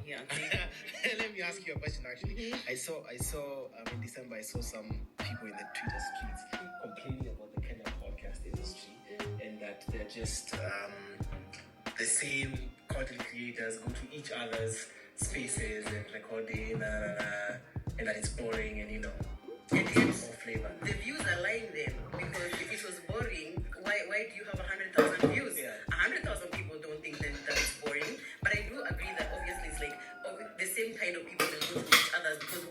Yeah. Let me ask you a question. Actually, I saw in December I saw some people in the Twitter streets complaining about the Kenya podcast industry and that they're just the same content creators go to each other's spaces and recording and that it's boring and it has more flavor. The views are lying then because if it was boring, why do you have 100,000 views? 100,000 people don't think that it's boring, but I do agree that obviously it's like the same kind of people that go to each other because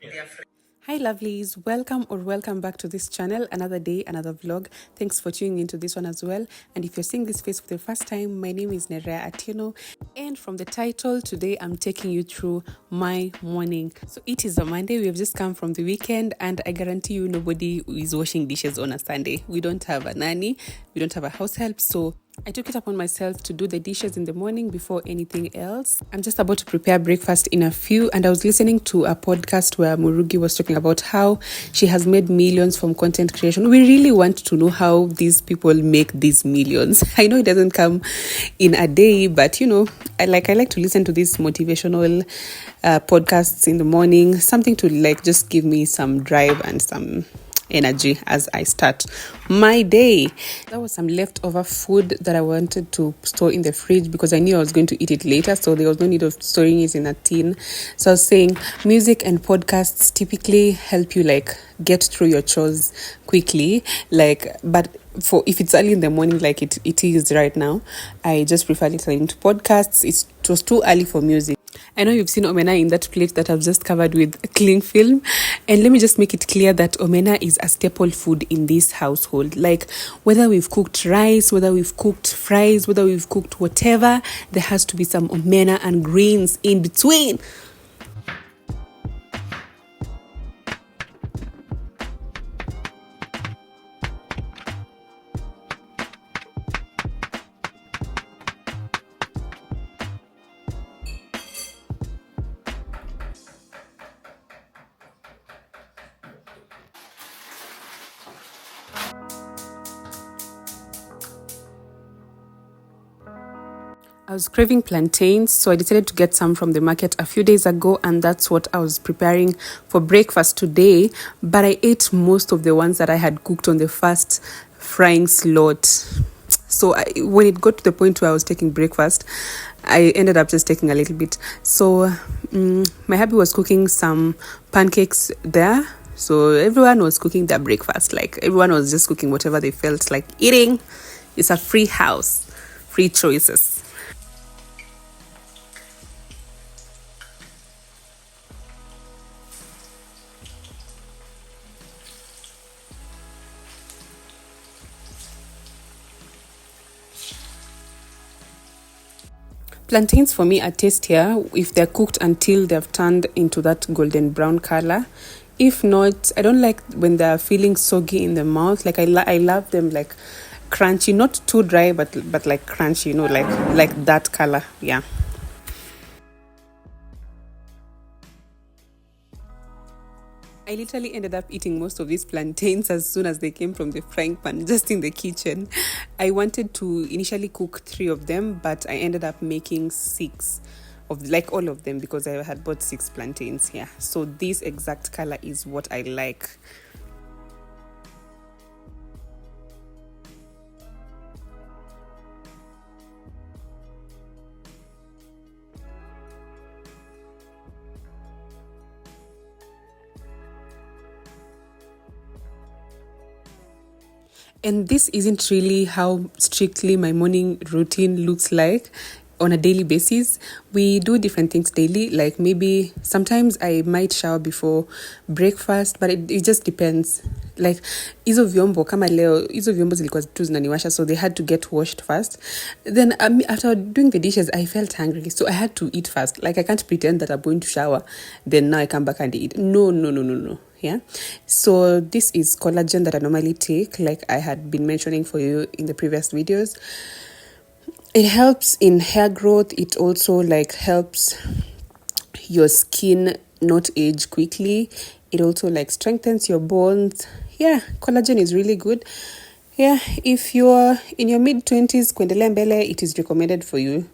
they are friends. Hi lovelies, welcome back to this channel. Another day, another vlog. Thanks for tuning into this one as well. And if you're seeing this face for the first time, my name is Nerea Atieno, and from the title, today I'm taking you through my morning. So it is a Monday. We have just come from the weekend, and I guarantee you nobody is washing dishes on a Sunday. We don't have a nanny, we don't have a house help, so I took it upon myself to do the dishes in the morning before anything else. I'm just about to prepare breakfast in a few, and I was listening to a podcast where Murugi was talking about how she has made millions from content creation. We really want to know how these people make these millions. I know it doesn't come in a day, but I like to listen to these motivational podcasts in the morning, something to just give me some drive and some energy as I start my day. There was some leftover food that I wanted to store in the fridge because I knew I was going to eat it later, so there was no need of storing it in a tin. So I was saying music and podcasts typically help you get through your chores quickly, but for if it's early in the morning like it is right now, I just prefer listening to podcasts. It was too early for music. I know you've seen omena in that plate that I've just covered with cling film. And let me just make it clear that omena is a staple food in this household. Whether we've cooked rice, whether we've cooked fries, whether we've cooked whatever, there has to be some omena and greens in between. I was craving plantains, so I decided to get some from the market a few days ago, and that's what I was preparing for breakfast today. But I ate most of the ones that I had cooked on the first frying slot. So when it got to the point where I was taking breakfast, I ended up just taking a little bit. So my hubby was cooking some pancakes there. So everyone was cooking their breakfast. Everyone was just cooking whatever they felt like eating. It's a free house, free choices. Plantains for me are tastier if they're cooked until they've turned into that golden brown color. If not, I don't like when they're feeling soggy in the mouth. I love them crunchy, not too dry, but crunchy, like that color. Yeah. I literally ended up eating most of these plantains as soon as they came from the frying pan, just in the kitchen. I wanted to initially cook 3 of them, but I ended up making 6 of all of them because I had bought 6 plantains here. So this exact color is what I like. And this isn't really how strictly my morning routine looks like on a daily basis. We do different things daily. Maybe sometimes I might shower before breakfast, but it just depends. Hizo vyombo kama leo, hizo vyombo zilikuwa tu zinaniwasha, so they had to get washed first. Then after doing the dishes, I felt hungry, so I had to eat first. I can't pretend that I'm going to shower, then now I come back and eat. No. Yeah. So this is collagen that I normally take, like I had been mentioning for you in the previous videos. It helps in hair growth. It also helps your skin not age quickly. It also strengthens your bones. Yeah, collagen is really good. Yeah, if you're in your mid-20s, kuendelea mbele, it is recommended for you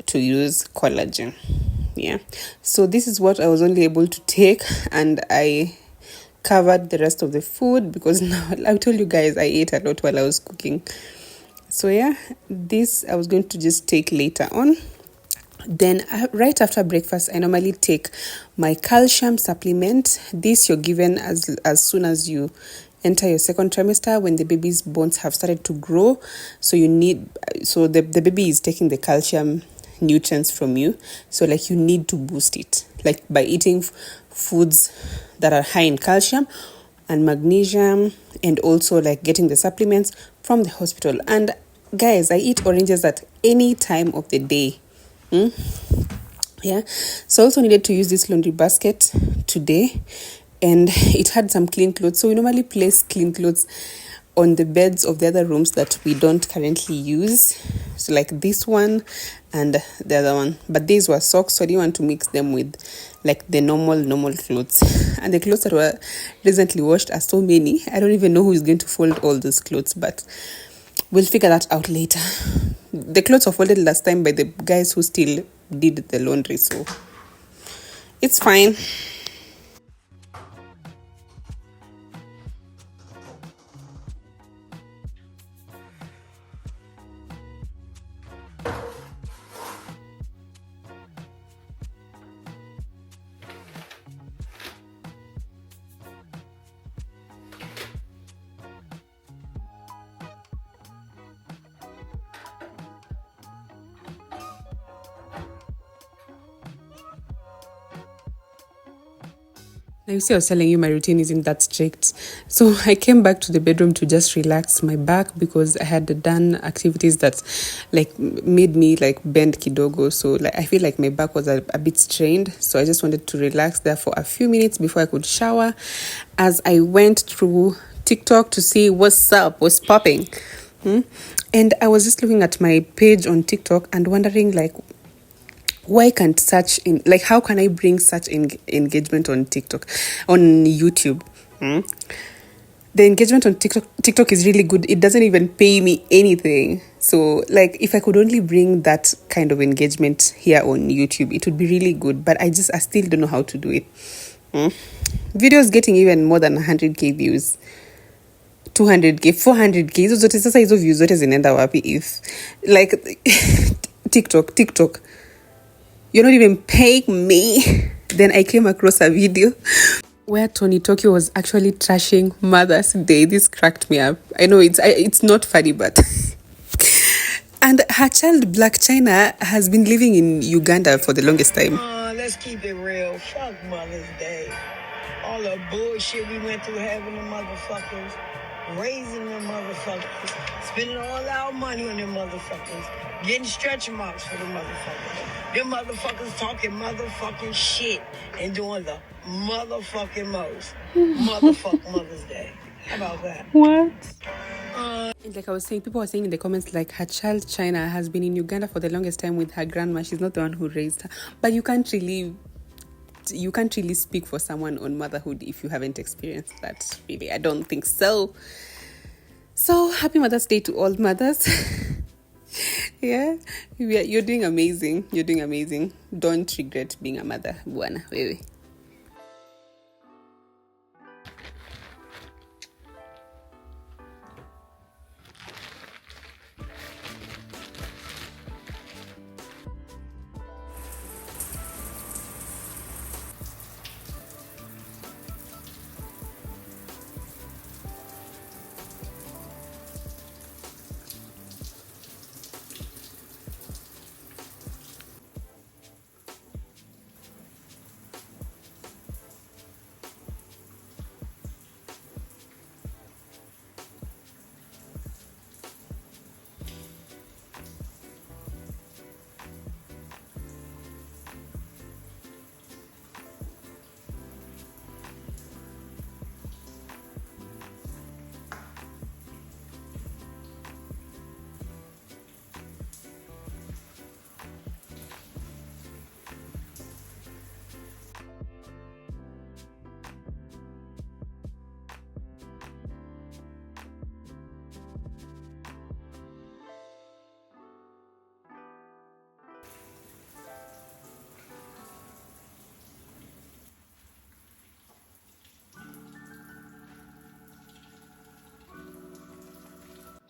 to use collagen. Yeah, so this is what I was only able to take, and I covered the rest of the food because now I told you guys I ate a lot while I was cooking. So yeah, this I was going to just take later on. Then right after breakfast, I normally take my calcium supplement. This you're given as soon as you enter your second trimester, when the baby's bones have started to grow. So the baby is taking the calcium nutrients from you. So like you need to boost it, like by eating foods that are high in calcium and magnesium, and also like getting the supplements from the hospital. And guys, I eat oranges at any time of the day. Yeah, so I also needed to use this laundry basket today, and it had some clean clothes. So we normally place clean clothes on the beds of the other rooms that we don't currently use, so like this one and the other one. But these were socks, so I didn't want to mix them with like the normal clothes. And the clothes that were recently washed are so many, I don't even know who is going to fold all those clothes, but we'll figure that out later. The clothes were folded last time by the guys who still did the laundry, so it's fine. Now, you see, I was telling you my routine isn't that strict. So I came back to the bedroom to just relax my back because I had done activities that like made me like bend kidogo. So like I feel like my back was a bit strained. So I just wanted to relax there for a few minutes before I could shower, as I went through TikTok to see what's up, what's popping. And I was just looking at my page on TikTok and wondering like, why can't how can I bring such engagement on TikTok, on YouTube? The engagement on TikTok is really good. It doesn't even pay me anything. So like if I could only bring that kind of engagement here on YouTube, it would be really good. But I still don't know how to do it. Videos getting even more than 100k views, 200k, 400k. Hizo zote sasa, hizo views zote zinaenda wapi if like TikTok, you're not even paying me. Then I came across a video where Tony Tokyo was actually trashing Mother's Day. This cracked me up. I know it's not funny, but and her child Black China has been living in Uganda for the longest time. Let's keep it real. Fuck Mother's Day. All the bullshit we went through having the motherfuckers, raising them motherfuckers, spending all our money on them motherfuckers, getting stretch marks for the motherfuckers. Them motherfuckers talking motherfucking shit and doing the motherfucking most. Motherfuck Mother's Day. How about that? What? Like I was saying, people were saying in the comments, like her child China has been in Uganda for the longest time with her grandma. She's not the one who raised her. But you can't really speak for someone on motherhood if you haven't experienced that. Really, I don't think so. So happy Mother's Day to all mothers. Yeah, you're doing amazing. You're doing amazing. Don't regret being a mother, bwana wewe.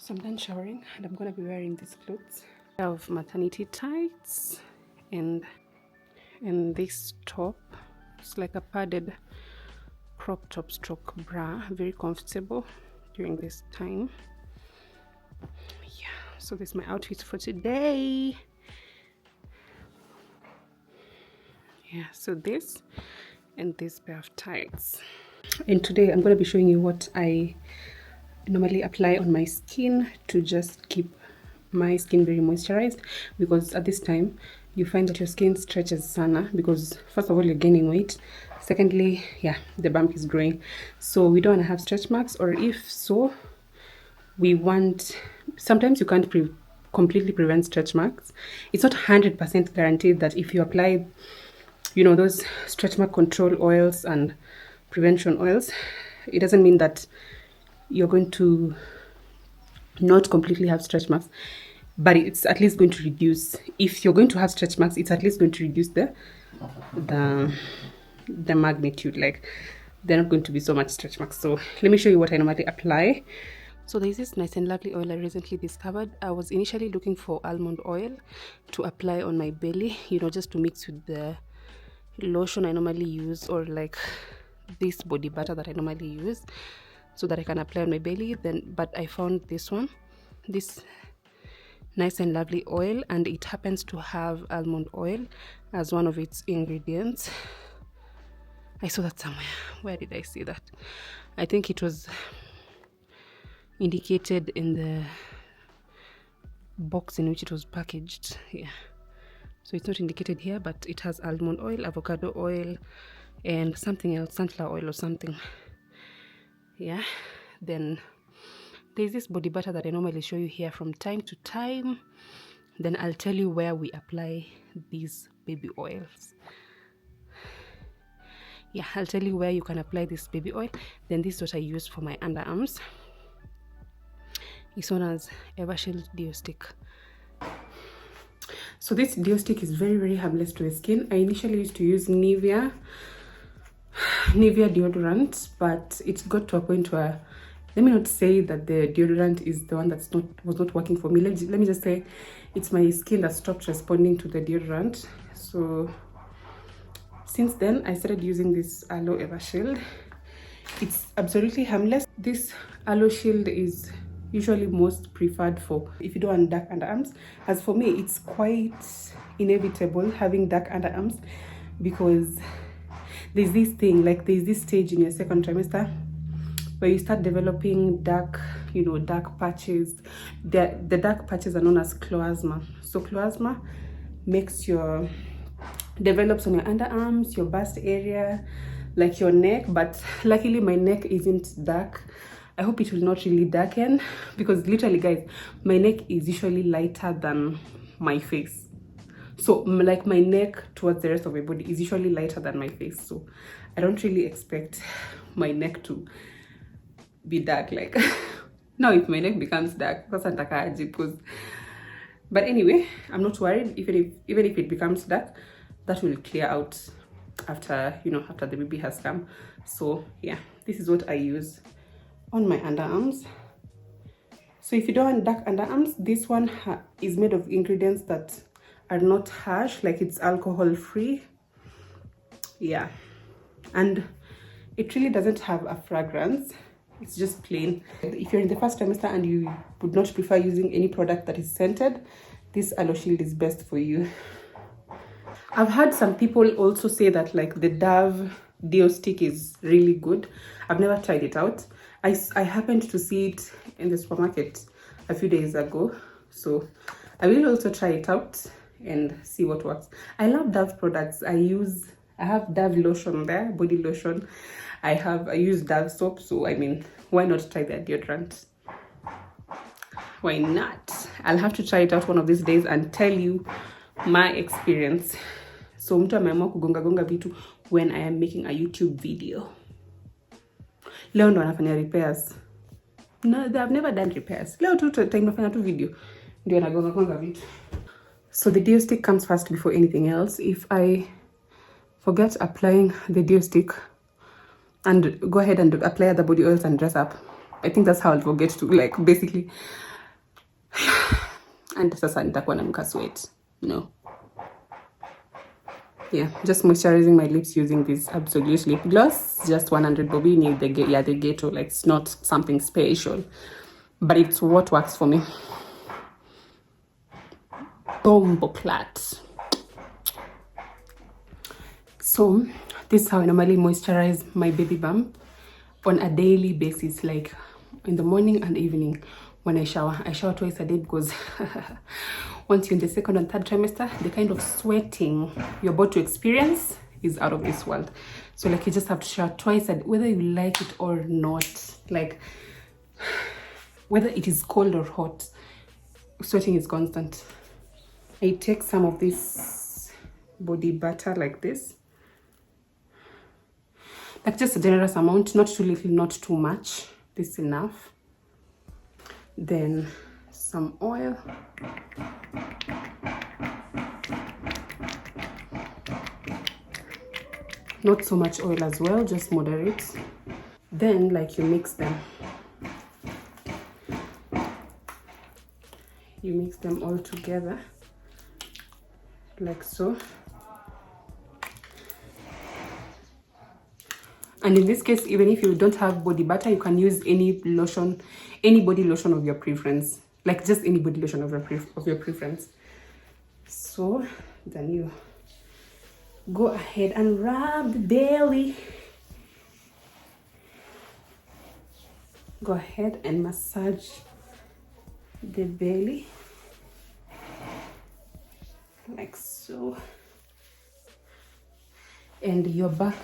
So I'm done showering and I'm gonna be wearing these clothes. I have maternity tights and this top. It's like a padded crop top stroke bra, very comfortable during this time. Yeah, so this is my outfit for today. Yeah, so this and this pair of tights. And today I'm going to be showing you what I normally apply on my skin to just keep my skin very moisturized, because at this time you find that your skin stretches sana, because first of all you're gaining weight, secondly, yeah, the bump is growing, so we don't want to have stretch marks, or if so, we want, sometimes you can't completely prevent stretch marks. It's not 100% guaranteed that if you apply, you know, those stretch mark control oils and prevention oils, it doesn't mean that you're going to not completely have stretch marks, but it's at least going to reduce. If you're going to have stretch marks, it's at least going to reduce the magnitude. Like, they're not going to be so much stretch marks. So let me show you what I normally apply. So there's this nice and lovely oil I recently discovered. I was initially looking for almond oil to apply on my belly, you know, just to mix with the lotion I normally use, or like this body butter that I normally use, so that I can apply on my belly. But I found this one, this nice and lovely oil, and it happens to have almond oil as one of its ingredients. I saw that somewhere. Where did I see that? I think it was indicated in the box in which it was packaged. Yeah, so it's not indicated here, but it has almond oil, avocado oil, and something else, sunflower oil or something. Yeah, then there's this body butter that I normally show you here from time to time. Then I'll tell you where we apply these baby oils. Yeah, I'll tell you where you can apply this baby oil. Then this is what I use for my underarms. It's known as Evershield Deo Stick. So this Deo Stick is very, very harmless to the skin. I initially used to use Nivea deodorant, but it got to a point where, let me not say that the deodorant is the one was not working for me. Let me just say it's my skin that stopped responding to the deodorant. So since then I started using this Aloe Evershield. It's absolutely harmless. This Aloe Shield is usually most preferred for if you don't want dark underarms. As for me, it's quite inevitable having dark underarms, because there's this thing, like there's this stage in your second trimester where you start developing dark, you know, dark patches. The dark patches are known as chloasma. So chloasma develops on your underarms, your bust area, like your neck. But luckily my neck isn't dark. I hope it will not really darken, because literally guys, my neck is usually lighter than my face. So like my neck towards the rest of my body is usually lighter than my face. So I don't really expect my neck to be dark. Like now if my neck becomes dark, that's because, but anyway, I'm not worried. Even if it becomes dark, that will clear out after, you know, after the baby has come. So yeah, this is what I use on my underarms. So if you don't want dark underarms, this one is made of ingredients that are not harsh, like it's alcohol free. Yeah, and it really doesn't have a fragrance. It's just plain. If you're in the first trimester and you would not prefer using any product that is scented, this Aloe Shield is best for you. I've heard some people also say that like the Dove Deo Stick is really good. I've never tried it out. I happened to see it in the supermarket a few days ago, so I will also try it out and see what works. I love Dove products. I have Dove lotion there, body lotion. I use Dove soap, so I mean, why not try their deodorant? Why not? I'll have to try it out one of these days and tell you my experience. So mtu ameamua kugonga vitu when I am making a YouTube video. Leo ndo anafanya repairs. No, they have never done repairs. Leo tu time nafanya tu video ndio anagonga vitu. So the Deo Stick comes first before anything else. If I forget applying the Deo Stick and go ahead and apply other body oils and dress up, I think that's how I'll forget to, like, basically And sasa nitakuwa nanuka sweat. No. Yeah, just moisturizing my lips using this Absolute lip gloss, just 100 bob in the ghetto. Like, it's not something special, but it's what works for me. Bombo clat. So this is how I normally moisturize my baby bump on a daily basis, like in the morning and evening. When I shower twice a day, because once you're in the second and third trimester, the kind of sweating you're about to experience is out of this world. So like, you just have to shower twice a day, whether you like it or not. Like, whether it is cold or hot, sweating is constant. I take some of this body butter like this, like just a generous amount, not too little, not too much. This is enough. Then some oil. Not so much oil as well, just moderate. Then like, you mix them. You mix them all together like so. And in this case, even if you don't have body butter, you can use any lotion, any body lotion of your preference. Like, just any body lotion of your preference. So then you go ahead and rub the belly. Go ahead and massage the belly like so. And your back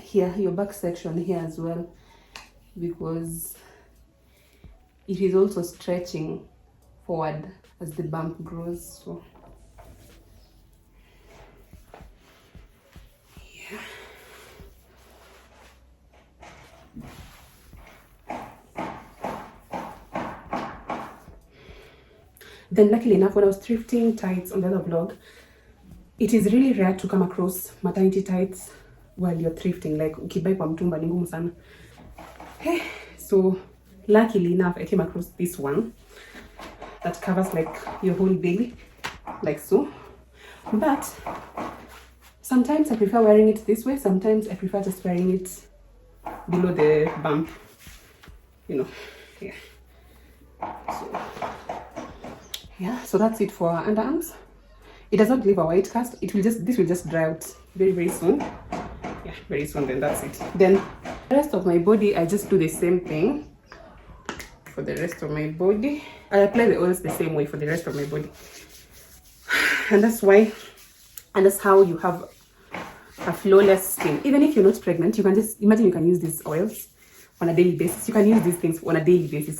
here, your back section here as well, because it is also stretching forward as the bump grows. So yeah. Then luckily enough, when I was thrifting tights on the other vlog, it is really rare to come across maternity tights while you're thrifting. Like, ukibai kwa mtumba ni ngumu sana. So luckily enough, I came across this one that covers like your whole belly, like so. But sometimes I prefer wearing it this way. Sometimes I prefer just wearing it below the bump, you know. Yeah. So yeah, so that's it for our underarms. It does not leave a white cast. This will just dry out very, very soon. Yeah, very soon. Then that's it. Then the rest of my body, I just do the same thing for the rest of my body. I apply the oils the same way for the rest of my body. And that's why, and that's how you have a flawless skin. Even if you're not pregnant, you can just imagine you can use these oils on a daily basis. You can use these things on a daily basis.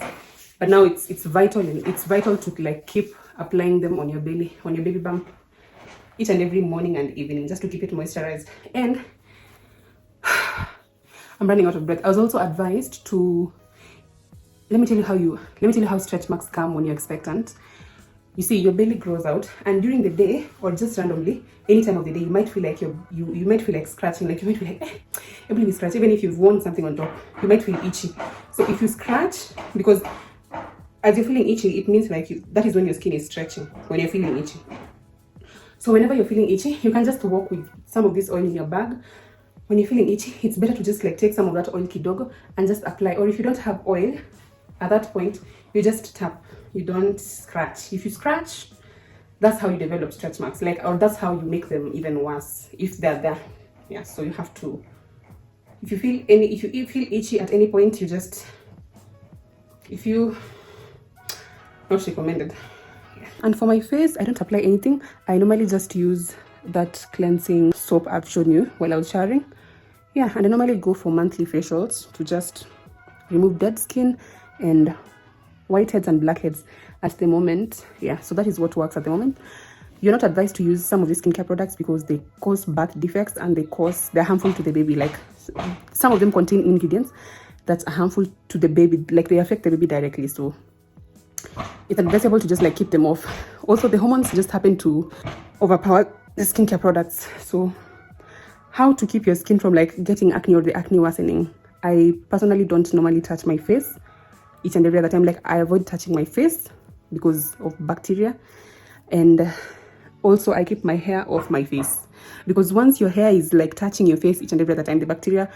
But now it's vital, and it's vital to like keep applying them on your belly, on your baby bump, each and every morning and evening, just to keep it moisturized. And I'm running out of breath. I was also advised to, let me tell you how stretch marks come when you're expectant. You see, your belly grows out, and during the day or just randomly, any time of the day, you might feel like you might feel like scratching. Like, you might feel like everything is scratch. Even if you've worn something on top, you might feel itchy. So if you scratch, because as you're feeling itchy, it means like that is when your skin is stretching, when you're feeling itchy. So whenever you're feeling itchy, you can just walk with some of this oil in your bag. When you're feeling itchy, it's better to just like take some of that oil kidogo and just apply. Or if you don't have oil, at that point, you just tap. You don't scratch. If you scratch, that's how you develop stretch marks. Like, or that's how you make them even worse if they're there. Yeah, so you have to, if you feel itchy at any point, you just, not recommended. Yeah. And for my face, I don't apply anything. I normally just use that cleansing soap I've shown you while I was showering. Yeah, and I normally go for monthly facials to just remove dead skin and whiteheads and blackheads at the moment. Yeah, so that is what works at the moment. You're not advised to use some of these skincare products because they cause birth defects and they're harmful to the baby. Like, some of them contain ingredients that are harmful to the baby, like they affect the baby directly. So it's advisable to just like keep them off. Also, the hormones just happen to overpower the skincare products. So how to keep your skin from like getting acne or the acne worsening? I personally don't normally touch my face each and every other time. Like, I avoid touching my face because of bacteria. And also I keep my hair off my face, because once your hair is like touching your face each and every other time, the bacteria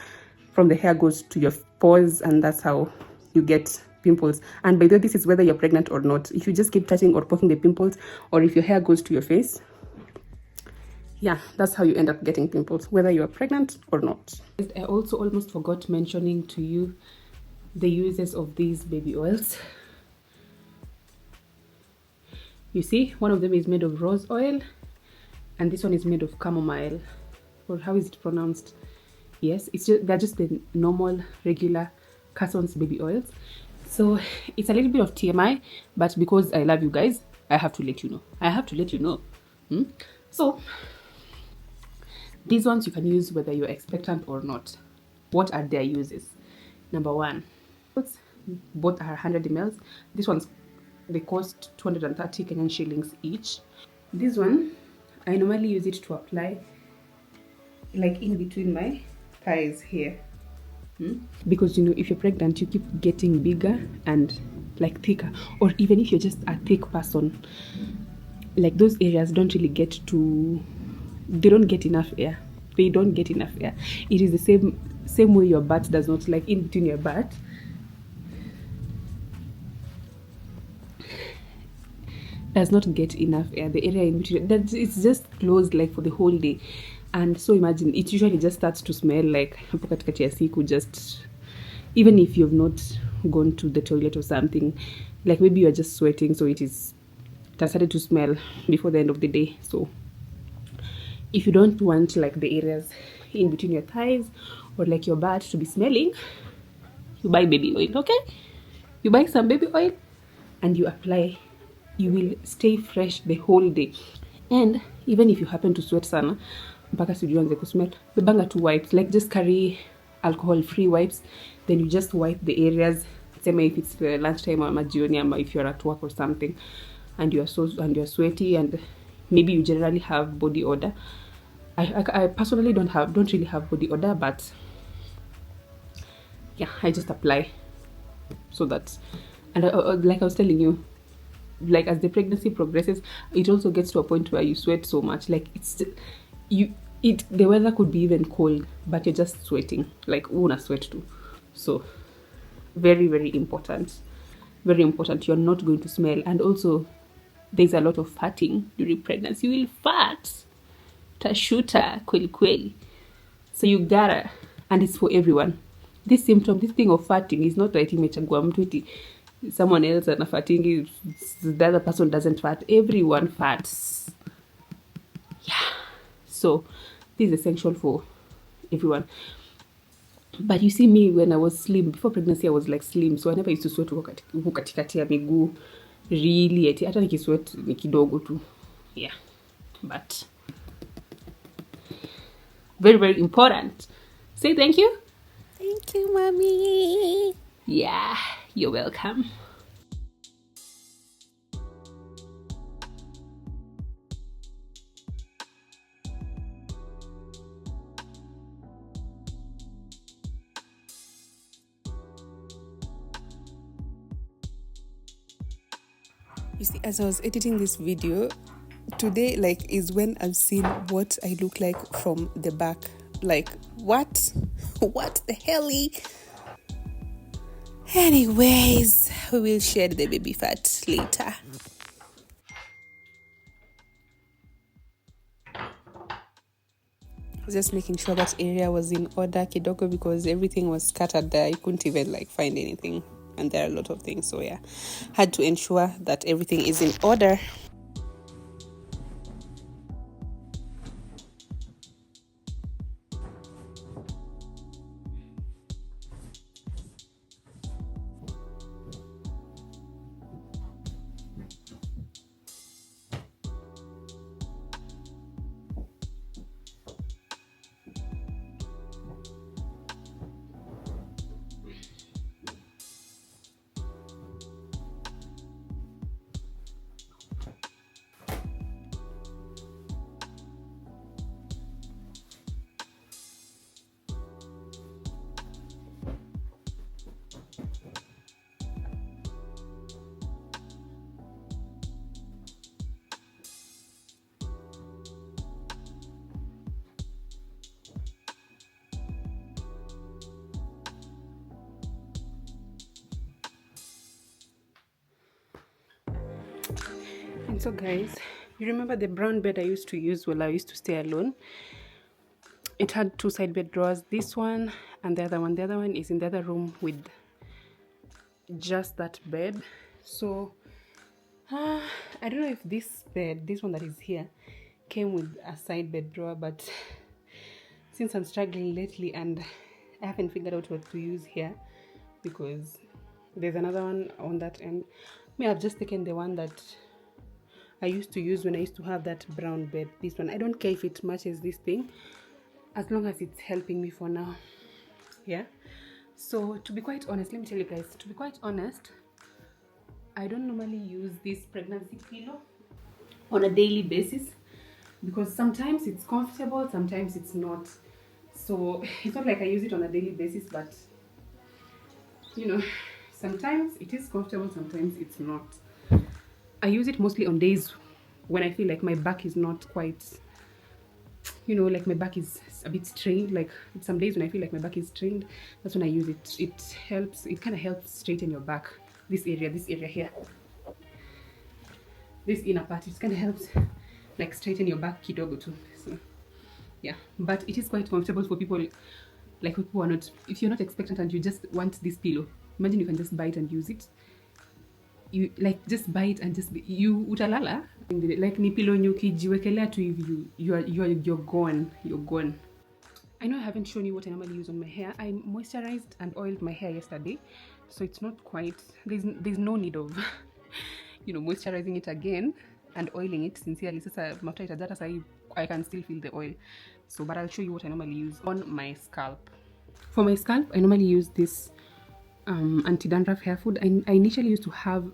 from the hair goes to your pores, and that's how you get pimples. And by the way, this is whether you're pregnant or not. If you just keep touching or poking the pimples, or if your hair goes to your face, yeah, that's how you end up getting pimples, whether you're pregnant or not. I also almost forgot mentioning to you the uses of these baby oils. You see, one of them is made of rose oil, and this one is made of chamomile, or how is it pronounced? Yes, they're just the normal regular Carson's baby oils. So it's a little bit of TMI, but because I love you guys, I have to let you know. I have to let you know. So these ones you can use whether you're expectant or not. What are their uses? Number one, both are 100 ml. This one's, they cost 230 Kenyan shillings each. This one, I normally use it to apply like in between my thighs here. Because you know, if you're pregnant, you keep getting bigger and like thicker, or even if you're just a thick person, like those areas don't really get to, they don't get enough air. They don't get enough air. It is the same way your butt does not, like in between your butt, does not get enough air. The area in between, that it's just closed like for the whole day. And so imagine, it usually just starts to smell like hapo katikati ya siku, just even if you've not gone to the toilet or something, like maybe you're just sweating, so it has started to smell before the end of the day. So if you don't want like the areas in between your thighs or like your butt to be smelling, you buy baby oil. Okay, you buy some baby oil and you apply. You will stay fresh the whole day. And even if you happen to sweat sana mpaka sijuanze kusmell, bebanga 2 wipes, like just carry alcohol free wipes, then you just wipe the areas. Same if it's lunchtime or majioni, or if you're at work or something and you're sweaty and maybe you generally have body odor. I personally don't really have body odor, but yeah, I just apply so that, and like I was telling you, like as the pregnancy progresses, it also gets to a point where you sweat so much, like the weather could be even cold, but you're just sweating, like una sweat too. So very, very important, very important. You're not going to smell. And also there's a lot of fatting during pregnancy. You will fat tashuta kweli kweli, so you gotta, and it's for everyone. This symptom, this thing of fatting is not like imechagua mtu eti someone else and fatting, the other person doesn't fat. Everyone fats. Yeah, so this is essential for everyone. But you see, me when I was slim, before pregnancy I was like slim, so I never used to sweat huko katikati ya miguu really, eti hata nikisweat ni kidogo tu. Yeah, but very, very important. Say thank you. Thank you, mommy. Yeah, you're welcome. You see, as I was editing this video today, like, is when I've seen what I look like from the back. Like, what the hell? Anyways, we will shed the baby fat later. Just making sure that area was in order kidogo, because everything was scattered there. I couldn't even like find anything, and there are a lot of things, so yeah, had to ensure that everything is in order. So guys, you remember the brown bed I used to use while I used to stay alone? It had two side bed drawers, this one and the other one. The other one is in the other room with just that bed. So I don't know if this bed, this one that is here, came with a side bed drawer, but since I'm struggling lately and I haven't figured out what to use here because there's another one on that end, I've just taken the one that I used to use when I used to have that brown bed. This one, I don't care if it matches this thing, as long as it's helping me for now. Yeah. So to be quite honest, let me tell you guys, to be quite honest, I don't normally use this pregnancy pillow on a daily basis because sometimes it's comfortable, sometimes it's not. So it's not like I use it on a daily basis, but you know, sometimes it is comfortable, sometimes it's not. I use it mostly on days when I feel like my back is not quite, you know, like my back is a bit strained. Like some days when I feel like my back is strained, that's when I use it. It helps, it kind of helps straighten your back. This area here, this inner part, it kind of helps like straighten your back kidogo too. So yeah, but it is quite comfortable for people like people who are not, if you're not expectant and you just want this pillow, imagine you can just buy it and use it. You like just buy it and just you utalala like ni pillow ukijiwekelea tu hivi, you're gone. I know I haven't shown you what I normally use on my hair. I moisturized and oiled my hair yesterday, so it's not quite, there's no need of you know, moisturizing it again and oiling it sincerely. I can still feel the oil. So but I'll show you what I normally use on my scalp. For my scalp, I normally use this anti-dandruff hair food. I initially used to have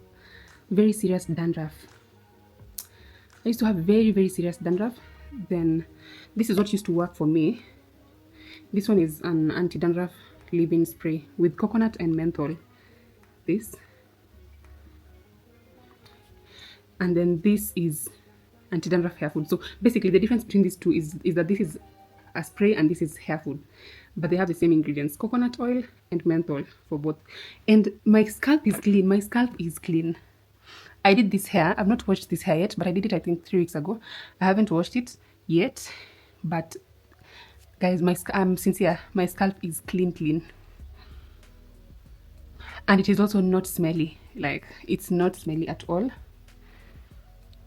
very serious dandruff. I used to have very serious dandruff. Then this is what used to work for me. This one is an anti-dandruff leave-in spray with coconut and menthol. This. And then this is anti-dandruff hair food. So basically the difference between these two is that this is a spray and this is hair food, but they have the same ingredients, coconut oil and menthol for both. And my scalp is clean. My scalp is clean. I did this hair, I've not washed this hair yet, but I did it I think 3 weeks ago. I haven't washed it yet, but guys, I'm sincere, my scalp is clean, and it is also not smelly. Like it's not smelly at all,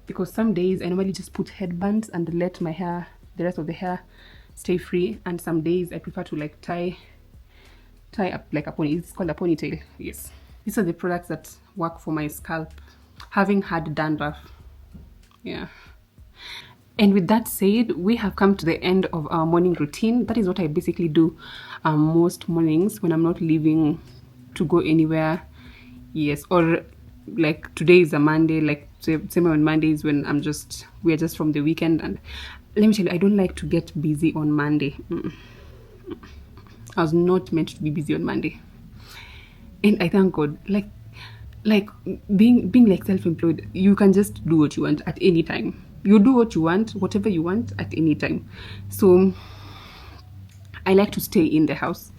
because some days I normally just put headbands and let my hair, the rest of the hair, stay free, and some days I prefer to like tie up like a pony. It's called a ponytail. Yes, these are the products that work for my scalp having had dandruff. Yeah. And with that said, we have come to the end of our morning routine. That is what I basically do most mornings when I'm not leaving to go anywhere. Yes, or like today is a Monday, like same on Mondays when we're just from the weekend. And let me tell you, I don't like to get busy on Monday. I was not meant to be busy on Monday, and I thank God. Like being like self-employed, you can just do what you want at any time. You do what you want, whatever you want at any time. So I like to stay in the house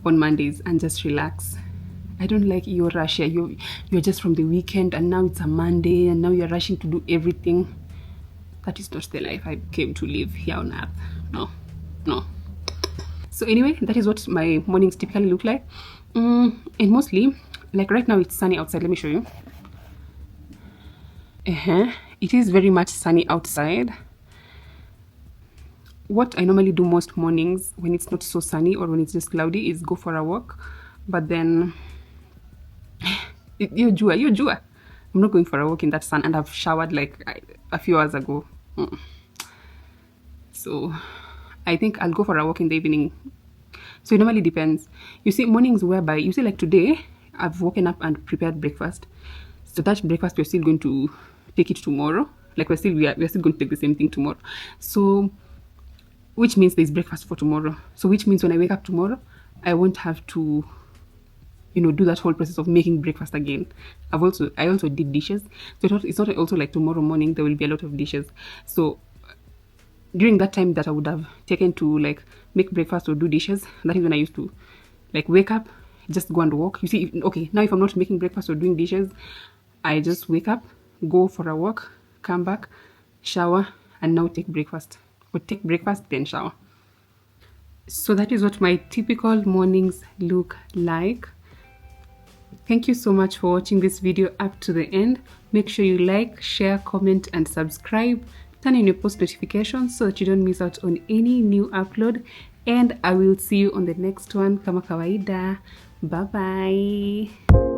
on Mondays and just relax. I don't like your rush here. You're just from the weekend and now it's a Monday and now you're rushing to do everything. That is not the life I came to live here on earth. No. So anyway, that is what my mornings typically look like. And mostly, like right now it's sunny outside. Let me show you. It is very much sunny outside. What I normally do most mornings when it's not so sunny or when it's just cloudy is go for a walk. But then you're jua. I'm not going for a walk in that sun, and I've showered like a few hours ago. So I think I'll go for a walk in the evening. So it normally depends. You see, mornings whereby you see, like today I've woken up and prepared breakfast. So that breakfast we're still going to take it tomorrow. Like we're still going to take the same thing tomorrow. So which means there's breakfast for tomorrow. So which means when I wake up tomorrow, I won't have to, you know, do that whole process of making breakfast again. I also did dishes. So it's not also like tomorrow morning there will be a lot of dishes. So during that time that I would have taken to like make breakfast or do dishes, that is when I used to like wake up, just go and walk. You see, okay, now if I'm not making breakfast or doing dishes, I just wake up, go for a walk, come back, shower, and now take breakfast. Or take breakfast, then shower. So that is what my typical mornings look like. Thank you so much for watching this video up to the end. Make sure you like, share, comment, and subscribe. Turn on your post notifications so that you don't miss out on any new upload. And I will see you on the next one. Kama kawaida. Bye bye.